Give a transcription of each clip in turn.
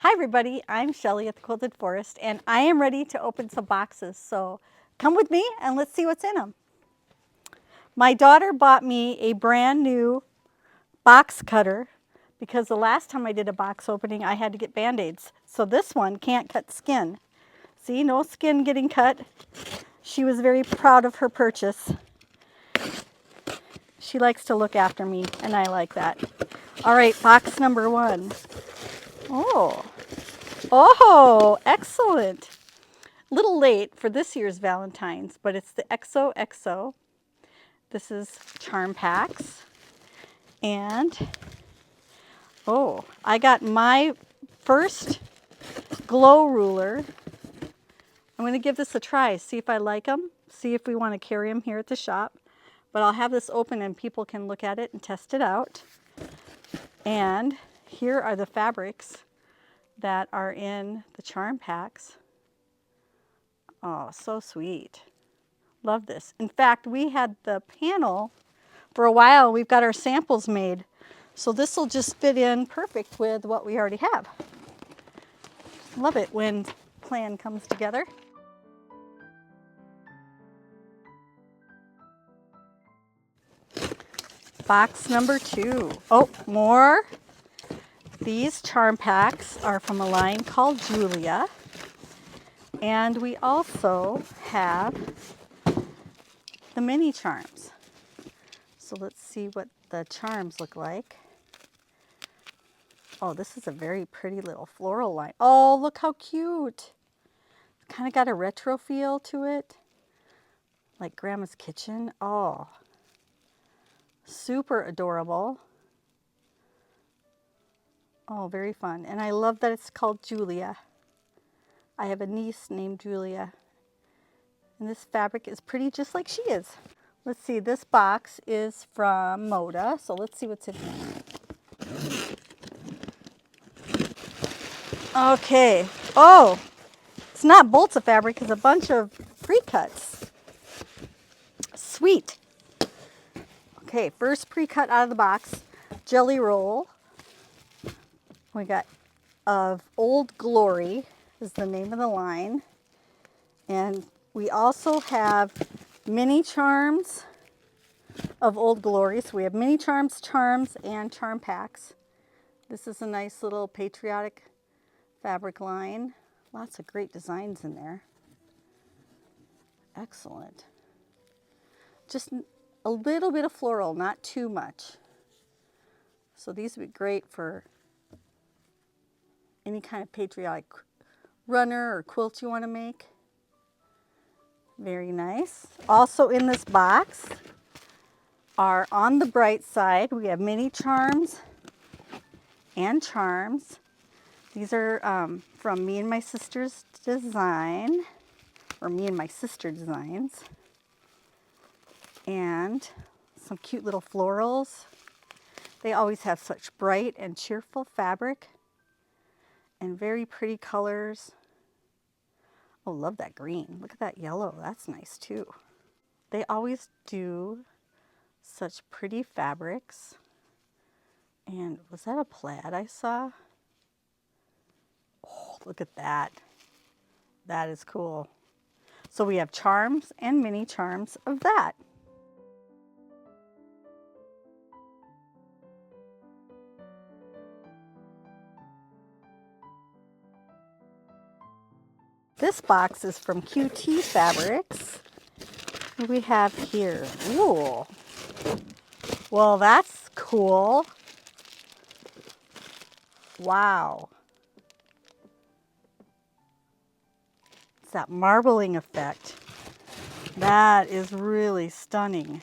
Hi everybody, I'm Shelly at the Quilted Forest and I am ready to open some boxes. So come with me and let's see what's in them. My daughter bought me a brand new box cutter because the last time I did a box opening I had to get band-aids. So this one can't cut skin. See, no skin getting cut. She was very proud of her purchase. She likes to look after me and I like that. All right, box number one. Oh, excellent. A little late for this year's Valentine's, but it's the XOXO. This is charm packs. And, oh, I got my first glow ruler. I'm going to give this a try, see if I like them, see if we want to carry them here at the shop. But I'll have this open and people can look at it and test it out. And here are the fabrics that are in the charm packs. Oh, so sweet. Love this. In fact, we had the panel for a while. We've got our samples made. So this will just fit in perfect with what we already have. Love it when plan comes together. Box number two. Oh, more. These charm packs are from a line called Julia. And we also have the mini charms. So let's see what the charms look like. Oh, this is a very pretty little floral line. Oh, look how cute. Kind of got a retro feel to it. Like Grandma's Kitchen. Oh, super adorable. Oh, very fun. And I love that it's called Julia. I have a niece named Julia. And this fabric is pretty just like she is. Let's see, this box is from Moda. So let's see what's in here. Okay. Oh, it's not bolts of fabric, it's a bunch of pre-cuts. Sweet. Okay, first pre-cut out of the box, jelly roll. We got of Old Glory is the name of the line. And we also have mini charms of Old Glory. So we have mini charms, and charm packs. This is a nice little patriotic fabric line. Lots of great designs in there. Excellent. Just a little bit of floral, not too much. So these would be great for any kind of patriotic runner or quilt you want to make. Very nice. Also in this box are, on the bright side, we have mini charms and charms. These are from me and my sister's design, or me and my sister designs. And some cute little florals. They always have such bright and cheerful fabric and very pretty colors. Oh, love that green. Look at that yellow. That's nice too. They always do such pretty fabrics. And was that a plaid I saw? Oh, look at that. That is cool. So we have charms and mini charms of that. This box is from QT Fabrics. What do we have here? Ooh. Well, that's cool. Wow. It's that marbling effect. That is really stunning.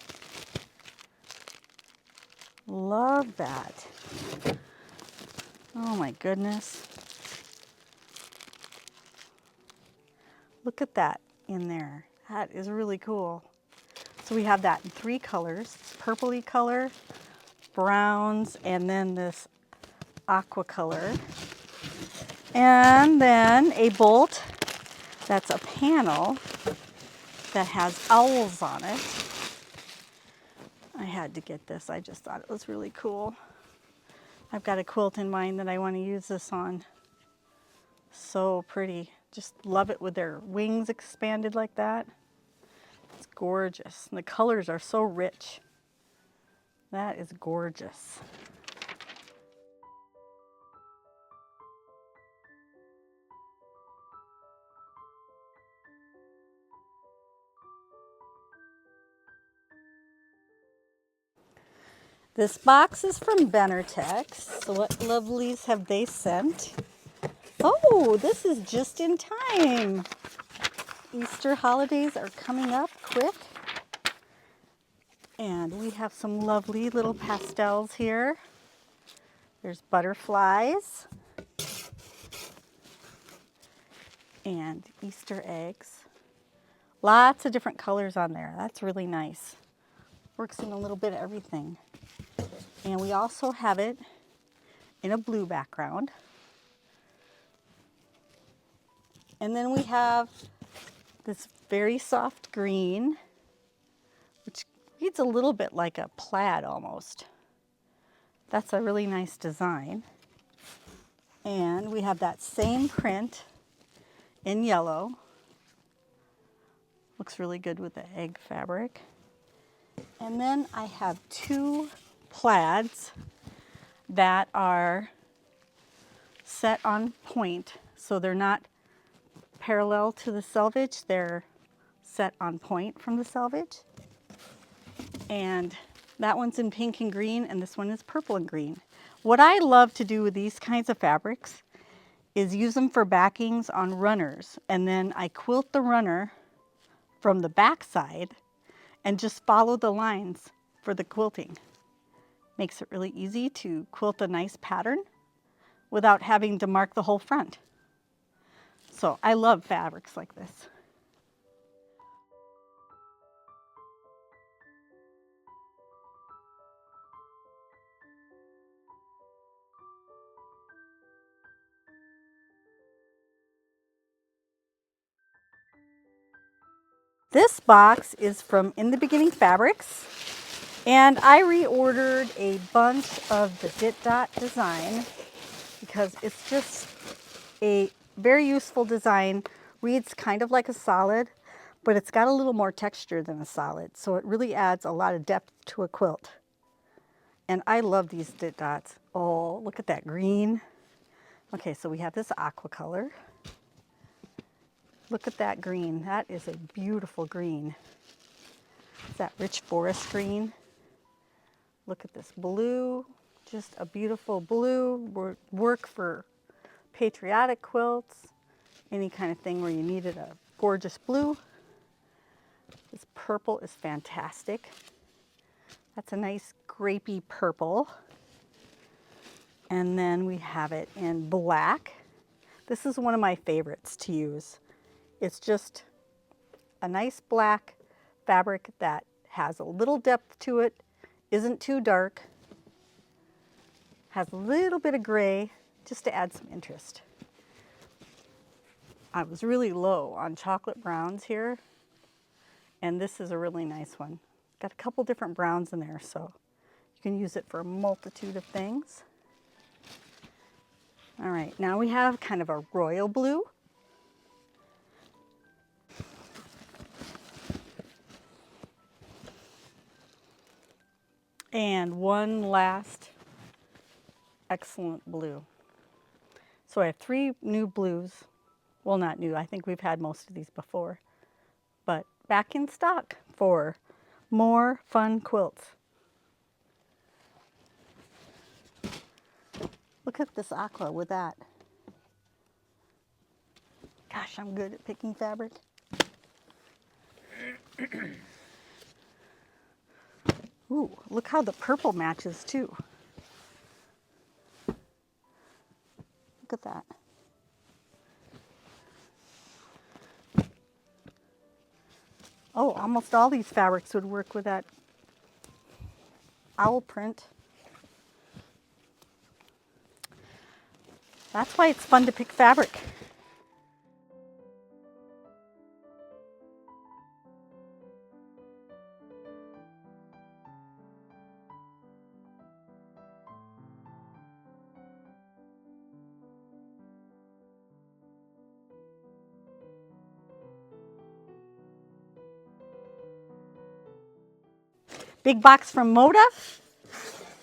Love that. Oh my goodness. Look at that in there. That is really cool. So we have that in 3 colors. Purpley color, browns, and then this aqua color. And then a bolt that's a panel that has owls on it. I had to get this. I just thought it was really cool. I've got a quilt in mind that I want to use this on. So pretty. Just love it with their wings expanded like that. It's gorgeous. And the colors are so rich. That is gorgeous. This box is from Benartex. So what lovelies have they sent? Oh, this is just in time. Easter holidays are coming up quick. And we have some lovely little pastels here. There's butterflies and Easter eggs. Lots of different colors on there. That's really nice. Works in a little bit of everything. And we also have it in a blue background. And then we have this very soft green, which reads a little bit like a plaid almost. That's a really nice design. And we have that same print in yellow. Looks really good with the egg fabric. And then I have two plaids that are set on point. So they're not parallel to the selvage, they're set on point from the selvage. And that one's in pink and green, and this one is purple and green. What I love to do with these kinds of fabrics is use them for backings on runners, and then I quilt the runner from the back side and just follow the lines for the quilting. Makes it really easy to quilt a nice pattern without having to mark the whole front. So I love fabrics like this. This box is from In the Beginning Fabrics, and I reordered a bunch of the Dit Dot design because it's just a very useful design. Reads kind of like a solid, but it's got a little more texture than a solid, so it really adds a lot of depth to a quilt. And I love these Dit Dots. Oh, look at that green. Okay, so we have this aqua color. Look at that green. That is a beautiful green. It's that rich forest green. Look at this blue. Just a beautiful blue. Work for patriotic quilts. Any kind of thing where you needed a gorgeous blue. This purple is fantastic. That's a nice grapey purple. And then we have it in black. This is one of my favorites to use. It's just a nice black fabric that has a little depth to it, isn't too dark, has a little bit of gray, just to add some interest. I was really low on chocolate browns here, and this is a really nice one. Got a couple different browns in there, so you can use it for a multitude of things. All right, now we have kind of a royal blue. And one last excellent blue. So I have three new blues. Well, not new, I think we've had most of these before, but back in stock for more fun quilts. Look at this aqua with that. Gosh, I'm good at picking fabric. Ooh, look how the purple matches too. Look at that. Oh, almost all these fabrics would work with that owl print. That's why it's fun to pick fabric. Big box from Moda.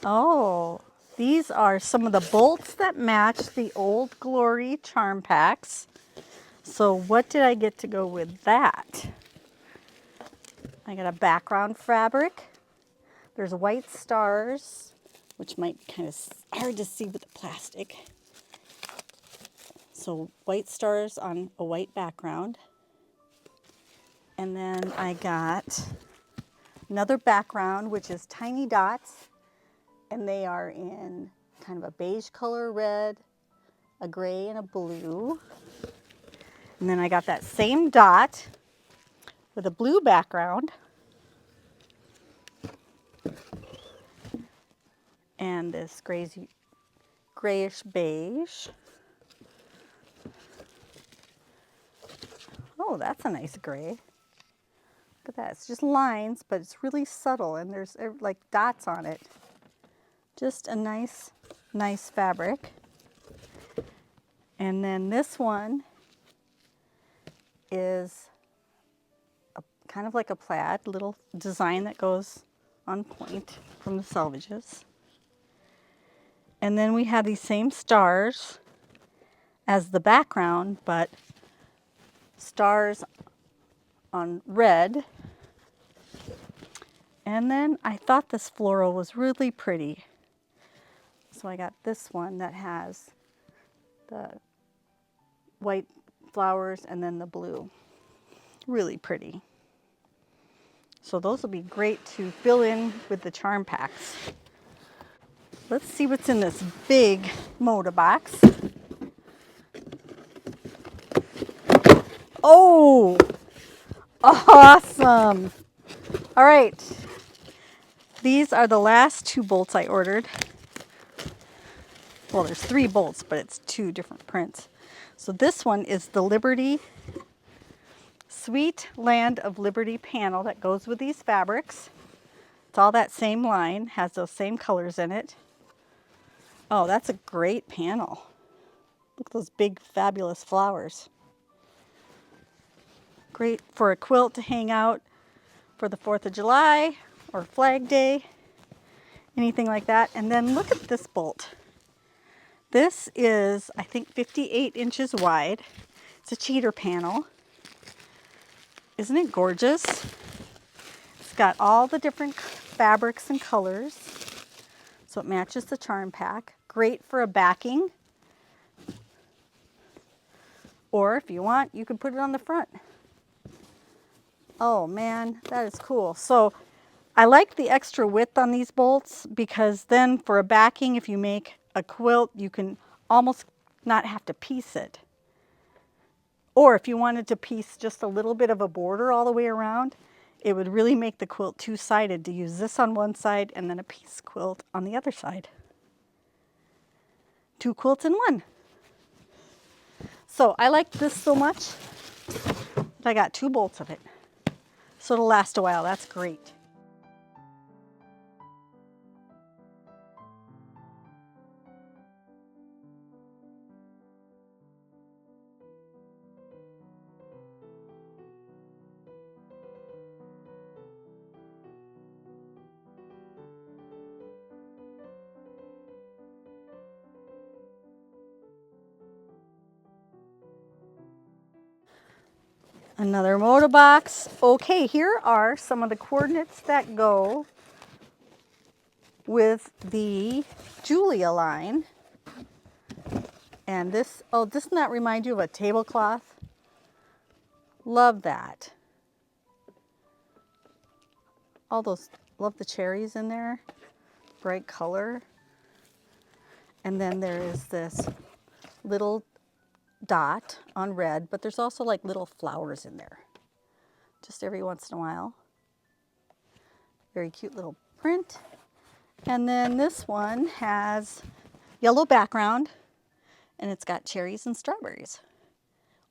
Oh, these are some of the bolts that match the Old Glory charm packs. So what did I get to go with that? I got a background fabric. There's white stars, which might be kind of hard to see with the plastic. So white stars on a white background. And then I got another background, which is tiny dots. And they are in kind of a beige color, red, a gray, and a blue. And then I got that same dot with a blue background. And this grayish beige. Oh, that's a nice gray. Look at that. It's just lines, but it's really subtle, and there's like dots on it. Just a nice, nice fabric. And then this one is kind of like a plaid, little design that goes on point from the salvages. And then we have these same stars as the background, but stars on red. And then I thought this floral was really pretty. So I got this one that has the white flowers and then the blue. Really pretty. So those will be great to fill in with the charm packs. Let's see what's in this big Moda box. Oh, awesome. All right. These are the last two bolts I ordered. Well, there's 3 bolts, but it's 2 different prints. So this one is the Liberty, Sweet Land of Liberty panel that goes with these fabrics. It's all that same line, has those same colors in it. Oh, that's a great panel. Look at those big, fabulous flowers. Great for a quilt to hang out for the 4th of July or Flag Day, anything like that. And then look at this bolt. This is, I think, 58 inches wide. It's a cheater panel. Isn't it gorgeous? It's got all the different fabrics and colors, so it matches the charm pack. Great for a backing. Or if you want, you could put it on the front. Oh man, that is cool. So I like the extra width on these bolts because then for a backing, if you make a quilt, you can almost not have to piece it. Or if you wanted to piece just a little bit of a border all the way around, it would really make the quilt two-sided to use this on one side and then a piece quilt on the other side. 2 quilts in 1. So I like this so much that I got 2 bolts of it. So it'll last a while. That's great. Another Moda box. Okay, here are some of the coordinates that go with the Julia line. And this, oh, doesn't that remind you of a tablecloth? Love that. All those, love the cherries in there. Bright color. And then there is this little dot on red, but there's also like little flowers in there. Just every once in a while. Very cute little print. And then this one has yellow background and it's got cherries and strawberries,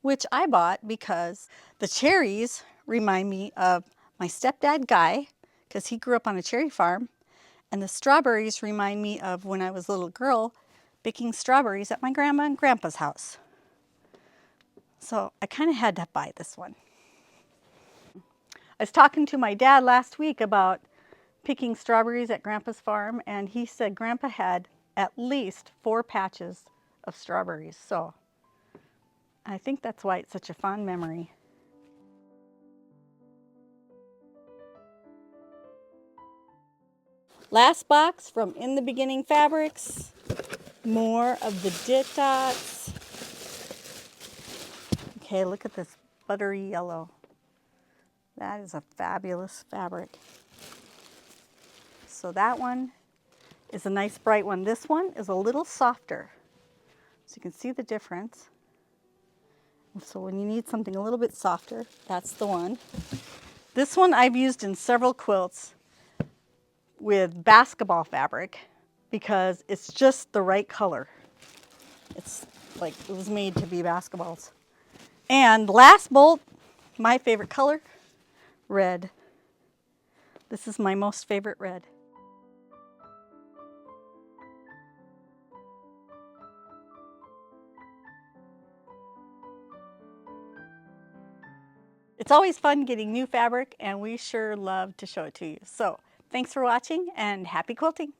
which I bought because the cherries remind me of my stepdad Guy, because he grew up on a cherry farm, and the strawberries remind me of when I was a little girl picking strawberries at my grandma and grandpa's house. So I kind of had to buy this one. I was talking to my dad last week about picking strawberries at Grandpa's farm, and he said Grandpa had at least 4 patches of strawberries. So I think that's why it's such a fond memory. Last box from In the Beginning Fabrics. More of the Dit Dots. Okay, look at this buttery yellow. That is a fabulous fabric. So that one is a nice bright one. This one is a little softer. So you can see the difference. So when you need something a little bit softer, that's the one. This one I've used in several quilts with basketball fabric because it's just the right color. It's like it was made to be basketballs. And last bolt, my favorite color, red. This is my most favorite red. It's always fun getting new fabric, and we sure love to show it to you. So thanks for watching, and happy quilting.